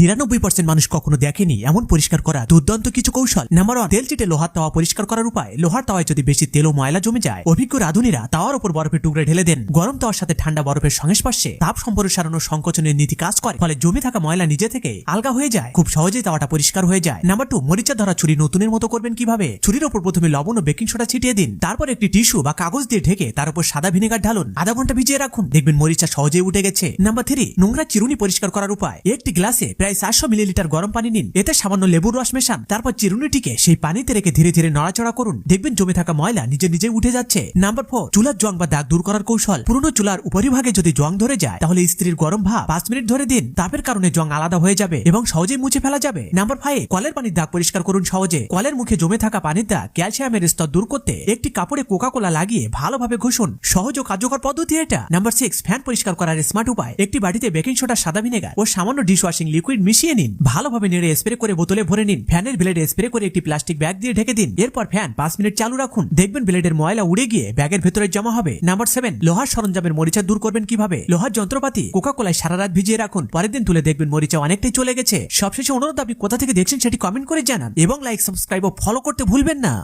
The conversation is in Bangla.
99% মানুষ কখনো দেখেনি এমন পরিষ্কার করা দুর্দান্ত কিছু কৌশল। নাম্বার 1, তেল চিটে লোহার তাওয়া পরিষ্কার করার উপায়। লোহার তাওয়ায় যদি বেশি তেল ও ময়লা জমে যায়, অভিজ্ঞ রাঁধুনিরা তাওয়ার উপর বরফের টুকরে ঢেলে দেন। গরম তাওয়ার সাথে ঠান্ডা বরফের সংস্পর্শে তাপ সম্প্রসারণ ও সংকোচনের নীতি কাজ করে, ফলে জমে থাকা ময়লা নিজে থেকে আলগা হয়ে যায়। খুব সহজেই তাওয়াটা পরিষ্কার হয়ে যায়। নাম্বার 2, মরিচা ধরা ছুরি নতুনের মতো করবেন কিভাবে? ছুরির উপর প্রথমে লবণ ও বেকিং সোডা ছিটিয়ে দিন, তারপর একটি টিস্যু বা কাগজ দিয়ে ঢেকে তার উপর সাদা ভিনেগার ঢালুন। আধা ঘন্টা ভিজিয়ে রাখুন, দেখবেন মরিচা সহজেই উঠে গেছে। নাম্বার 3, নোংরা চিরুনি পরিষ্কার করার উপায়। একটি গ্লাসে প্রায় 400 মিলিলিটার গরম পানি নিন, এতে সামান্য লেবুর রস মেশান, তারপর চিরুনিটিকে সেই পানিতে রেখে ধীরে ধীরে নড়াচড়া করুন, দেখবেন জমে থাকা ময়লা নিজে নিজে উঠে যাচ্ছে। নাম্বার 4, চুলার জং বা দাগ দূর করার কৌশল। পুরনো চুলার উপরিভাগে যদি জং ধরে যায়, তাহলে স্ত্রীর গরম ভাপ 5 মিনিট ধরে দিন, তাপের কারণে জং আলাদা হয়ে যাবে এবং সহজেই মুছে ফেলা যাবে। নাম্বার 5, কলের পানির দাগ পরিষ্কার করুন সহজে। কলের মুখে জমে থাকা পানির দাগ ক্যালসিয়ামের স্তর দূর করতে একটি কাপড়ে কোকা কোলা লাগিয়ে ভালোভাবে ঘষুন, সহজ ও কার্যকর পদ্ধতি এটা। নাম্বার 6, ফ্যান পরিষ্কার করার স্মার্ট উপায়। একটি বাটিতে বেকিং সোডা, সাদা ভিনেগার ও সামান্য ডিশওয়াশিং লিকুইড মিশিয়ে নিন, ভালোভাবে নেড়ে স্প্রে করে বোতলে ভরে নিন। ফ্যানের ব্লেডে স্প্রে করে একটি প্লাস্টিক ব্যাগ দিয়ে ঢেকে দিন, এরপর ফ্যান 5 মিনিট চালু রাখুন, দেখবেন ব্লেডের ময়লা উড়ে গিয়ে ব্যাগের ভেতরে জমা হবে। নাম্বার 7, লোহার সরঞ্জামের মরিচা দূর করবেন কিভাবে? লোহার যন্ত্রপাতি কোকা কোলায় সারা রাত ভিজিয়ে রাখুন, পরের দিন তুলে দেখবেন মরিচা অনেকটাই চলে গেছে। সবশেষে অনুরোধ, আপনি কোথা থেকে দেখছেন সেটি কমেন্ট করে জানান এবং লাইক, সাবস্ক্রাইব ও ফলো করতে ভুলবেন না।